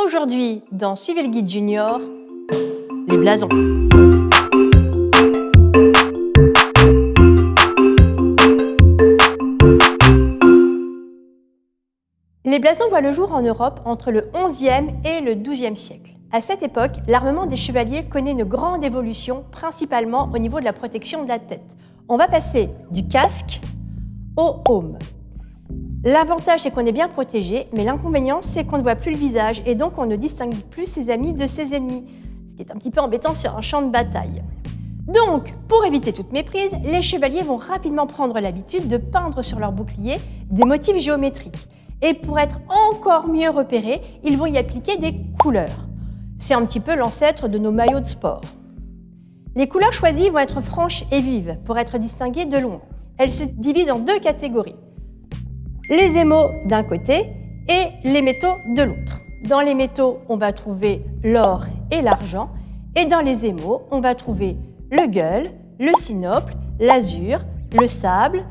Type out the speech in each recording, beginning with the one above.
Aujourd'hui, dans Suivez le guide junior, les blasons. Les blasons voient le jour en Europe entre le XIe et le XIIe siècle. À cette époque, l'armement des chevaliers connaît une grande évolution, principalement au niveau de la protection de la tête. On va passer du casque au aume. L'avantage, c'est qu'on est bien protégé, mais l'inconvénient, c'est qu'on ne voit plus le visage et donc on ne distingue plus ses amis de ses ennemis, ce qui est un petit peu embêtant sur un champ de bataille. Donc, pour éviter toute méprise, les chevaliers vont rapidement prendre l'habitude de peindre sur leur bouclier des motifs géométriques. Et pour être encore mieux repérés, ils vont y appliquer des couleurs. C'est un petit peu l'ancêtre de nos maillots de sport. Les couleurs choisies vont être franches et vives pour être distinguées de loin. Elles se divisent en deux catégories. Les émaux d'un côté et les métaux de l'autre. Dans les métaux, on va trouver l'or et l'argent, et dans les émaux, on va trouver le gueules, le sinople, l'azur, le sable,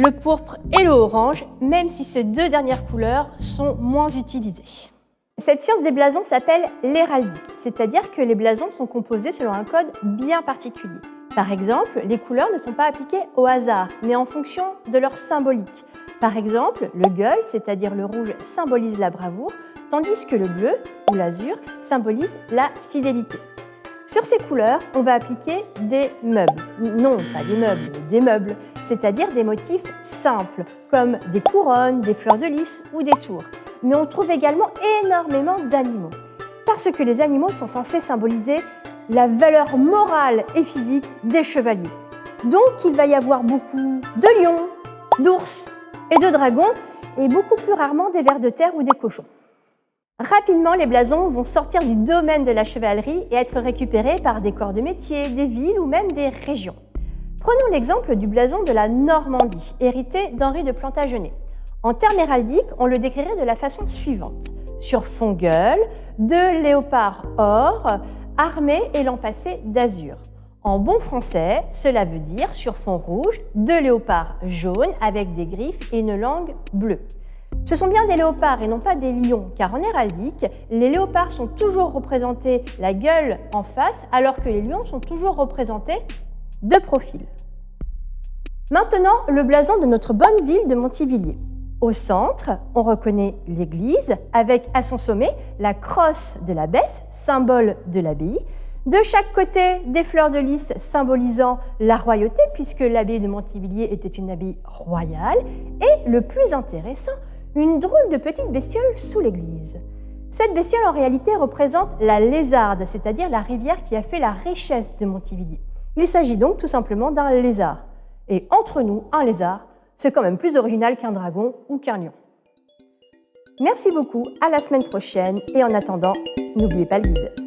le pourpre et le orange, même si ces deux dernières couleurs sont moins utilisées. Cette science des blasons s'appelle l'héraldique, c'est-à-dire que les blasons sont composés selon un code bien particulier. Par exemple, les couleurs ne sont pas appliquées au hasard, mais en fonction de leur symbolique. Par exemple, le gueules, c'est-à-dire le rouge, symbolise la bravoure, tandis que le bleu, ou l'azur, symbolise la fidélité. Sur ces couleurs, on va appliquer des meubles. Non, pas des meubles, des meubles, c'est-à-dire des motifs simples, comme des couronnes, des fleurs de lys ou des tours. Mais on trouve également énormément d'animaux, parce que les animaux sont censés symboliser la valeur morale et physique des chevaliers. Donc, il va y avoir beaucoup de lions, d'ours et de dragons, et beaucoup plus rarement des vers de terre ou des cochons. Rapidement, les blasons vont sortir du domaine de la chevalerie et être récupérés par des corps de métier, des villes ou même des régions. Prenons l'exemple du blason de la Normandie, hérité d'Henri de Plantagenet. En termes héraldiques, on le décrirait de la façon suivante. Sur fond gueule, deux léopards or, armés et lampassés d'azur. En bon français, cela veut dire sur fond rouge, deux léopards jaunes avec des griffes et une langue bleue. Ce sont bien des léopards et non pas des lions, car en héraldique, les léopards sont toujours représentés la gueule en face, alors que les lions sont toujours représentés de profil. Maintenant, le blason de notre bonne ville de Montivilliers. Au centre, on reconnaît l'église, avec à son sommet la crosse de l'abbesse, symbole de l'abbaye. De chaque côté, des fleurs de lys symbolisant la royauté, puisque l'abbaye de Montivilliers était une abbaye royale. Et le plus intéressant, une drôle de petite bestiole sous l'église. Cette bestiole, en réalité, représente la Lézarde, c'est-à-dire la rivière qui a fait la richesse de Montivilliers. Il s'agit donc tout simplement d'un lézard. Et entre nous, un lézard, c'est quand même plus original qu'un dragon ou qu'un lion. Merci beaucoup, à la semaine prochaine, et en attendant, n'oubliez pas le guide.